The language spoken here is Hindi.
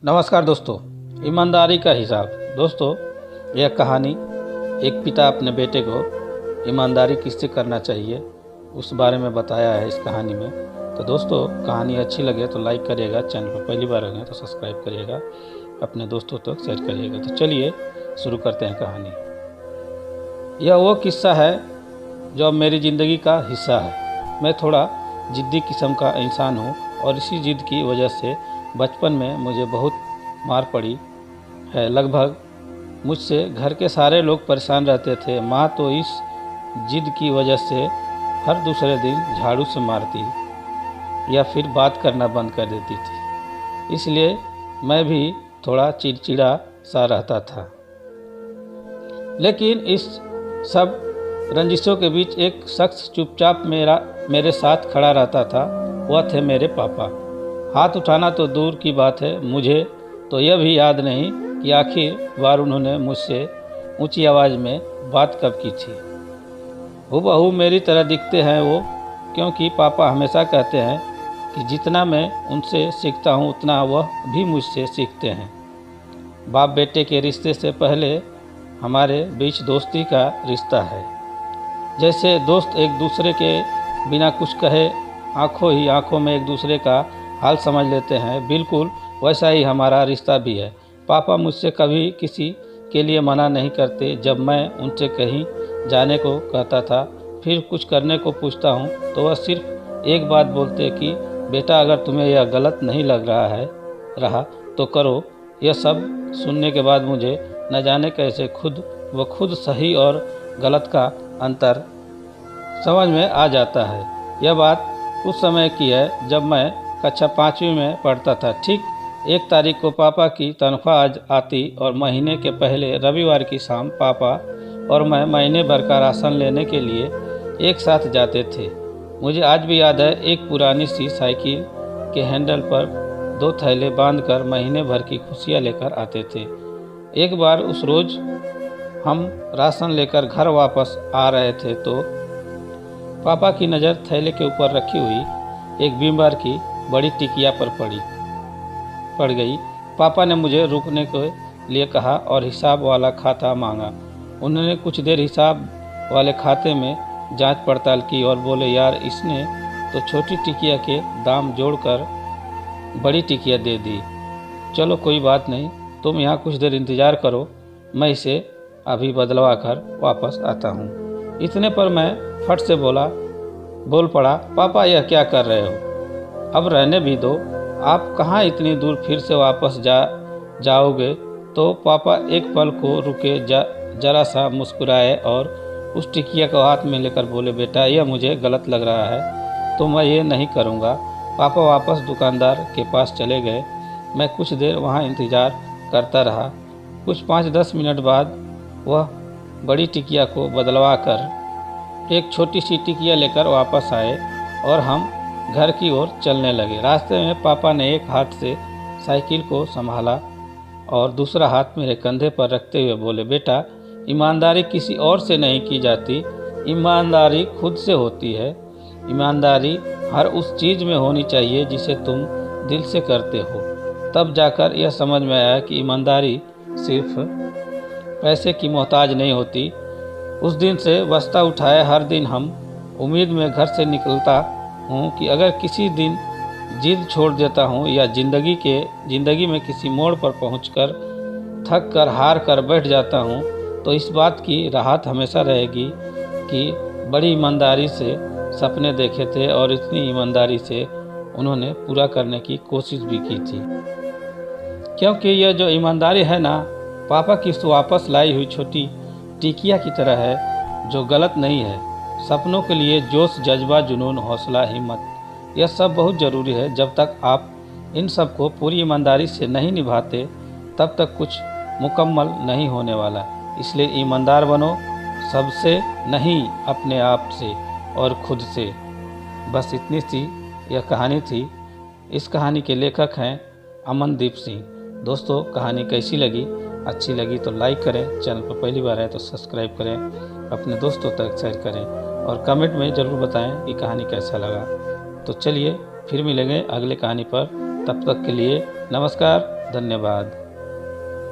नमस्कार दोस्तों, ईमानदारी का हिसाब। दोस्तों, यह कहानी एक पिता अपने बेटे को ईमानदारी किससे करना चाहिए उस बारे में बताया है इस कहानी में। तो दोस्तों, कहानी अच्छी लगे तो लाइक करिएगा, चैनल पर पहली बार आए तो सब्सक्राइब करिएगा, अपने दोस्तों तक शेयर करिएगा। तो चलिए शुरू करते हैं कहानी। यह वो किस्सा है जो अब मेरी ज़िंदगी का हिस्सा है। मैं थोड़ा ज़िद्दी किस्म का इंसान हूँ और इसी ज़िद की वजह से बचपन में मुझे बहुत मार पड़ी है। लगभग मुझसे घर के सारे लोग परेशान रहते थे। माँ तो इस जिद की वजह से हर दूसरे दिन झाड़ू से मारती या फिर बात करना बंद कर देती थी। इसलिए मैं भी थोड़ा चिड़चिड़ा सा रहता था। लेकिन इस सब रंजिशों के बीच एक शख्स चुपचाप मेरे साथ खड़ा रहता था। वह थे मेरे पापा। हाथ उठाना तो दूर की बात है, मुझे तो यह भी याद नहीं कि आखिर बार उन्होंने मुझसे ऊंची आवाज़ में बात कब की थी। हूबहू मेरी तरह दिखते हैं वो, क्योंकि पापा हमेशा कहते हैं कि जितना मैं उनसे सीखता हूँ उतना वह भी मुझसे सीखते हैं। बाप बेटे के रिश्ते से पहले हमारे बीच दोस्ती का रिश्ता है। जैसे दोस्त एक दूसरे के बिना कुछ कहे आंखों ही आंखों में एक दूसरे का हाल समझ लेते हैं, बिल्कुल वैसा ही हमारा रिश्ता भी है। पापा मुझसे कभी किसी के लिए मना नहीं करते। जब मैं उनसे कहीं जाने को कहता था, फिर कुछ करने को पूछता हूँ, तो वह सिर्फ एक बात बोलते कि बेटा, अगर तुम्हें यह गलत नहीं लग रहा तो करो। यह सब सुनने के बाद मुझे न जाने कैसे खुद सही और गलत का अंतर समझ में आ जाता है। यह बात उस समय की है जब मैं कक्षा 5वीं में पढ़ता था। ठीक 1 तारीख को पापा की तनख्वाह आती और महीने के पहले रविवार की शाम पापा और मैं महीने भर का राशन लेने के लिए एक साथ जाते थे। मुझे आज भी याद है, एक पुरानी सी साइकिल के हैंडल पर 2 थैले बांधकर महीने भर की खुशियाँ लेकर आते थे। एक बार उस रोज़ हम राशन लेकर घर वापस आ रहे थे तो पापा की नज़र थैले के ऊपर रखी हुई एक बीमार की बड़ी टिकिया पर पड़ गई। पापा ने मुझे रुकने के लिए कहा और हिसाब वाला खाता मांगा। उन्होंने कुछ देर हिसाब वाले खाते में जांच पड़ताल की और बोले, यार, इसने तो छोटी टिकिया के दाम जोड़कर बड़ी टिकिया दे दी। चलो कोई बात नहीं, तुम यहाँ कुछ देर इंतज़ार करो, मैं इसे अभी बदलवा कर वापस आता हूँ। इतने पर मैं फट से बोल पड़ा, पापा यह क्या कर रहे हो? अब रहने भी दो, आप कहाँ इतनी दूर फिर से वापस जाओगे? तो पापा एक पल को रुके, जरा सा मुस्कुराए और उस टिकिया को हाथ में लेकर बोले, बेटा, यह मुझे गलत लग रहा है तो मैं ये नहीं करूँगा। पापा वापस दुकानदार के पास चले गए। मैं कुछ देर वहाँ इंतज़ार करता रहा। कुछ 5-10 मिनट बाद वह बड़ी टिकिया को बदलवा कर एक छोटी सी टिकिया लेकर वापस आए और हम घर की ओर चलने लगे। रास्ते में पापा ने एक हाथ से साइकिल को संभाला और दूसरा हाथ मेरे कंधे पर रखते हुए बोले, बेटा, ईमानदारी किसी और से नहीं की जाती, ईमानदारी खुद से होती है। ईमानदारी हर उस चीज़ में होनी चाहिए जिसे तुम दिल से करते हो। तब जाकर यह समझ में आया कि ईमानदारी सिर्फ पैसे की मोहताज नहीं होती। उस दिन से बस्ता उठाए हर दिन हम उम्मीद में घर से निकलता हूँ कि अगर किसी दिन जिद छोड़ देता हूँ या ज़िंदगी में किसी मोड़ पर पहुँचकर थक कर हार कर बैठ जाता हूँ, तो इस बात की राहत हमेशा रहेगी कि बड़ी ईमानदारी से सपने देखे थे और इतनी ईमानदारी से उन्होंने पूरा करने की कोशिश भी की थी। क्योंकि यह जो ईमानदारी है ना, पापा की उस वापस लाई हुई छोटी टिकिया की तरह है जो गलत नहीं है। सपनों के लिए जोश, जज्बा, जुनून, हौसला, हिम्मत, यह सब बहुत ज़रूरी है। जब तक आप इन सब को पूरी ईमानदारी से नहीं निभाते, तब तक कुछ मुकम्मल नहीं होने वाला। इसलिए ईमानदार बनो, सबसे नहीं, अपने आप से और खुद से। बस इतनी सी यह कहानी थी। इस कहानी के लेखक हैं अमनदीप सिंह। दोस्तों, कहानी कैसी लगी? अच्छी लगी तो लाइक करें, चैनल पर पहली बार आए तो सब्सक्राइब करें, अपने दोस्तों तक शेयर करें और कमेंट में ज़रूर बताएं कि कहानी कैसा लगा। तो चलिए फिर मिलेंगे अगले कहानी पर। तब तक के लिए नमस्कार, धन्यवाद।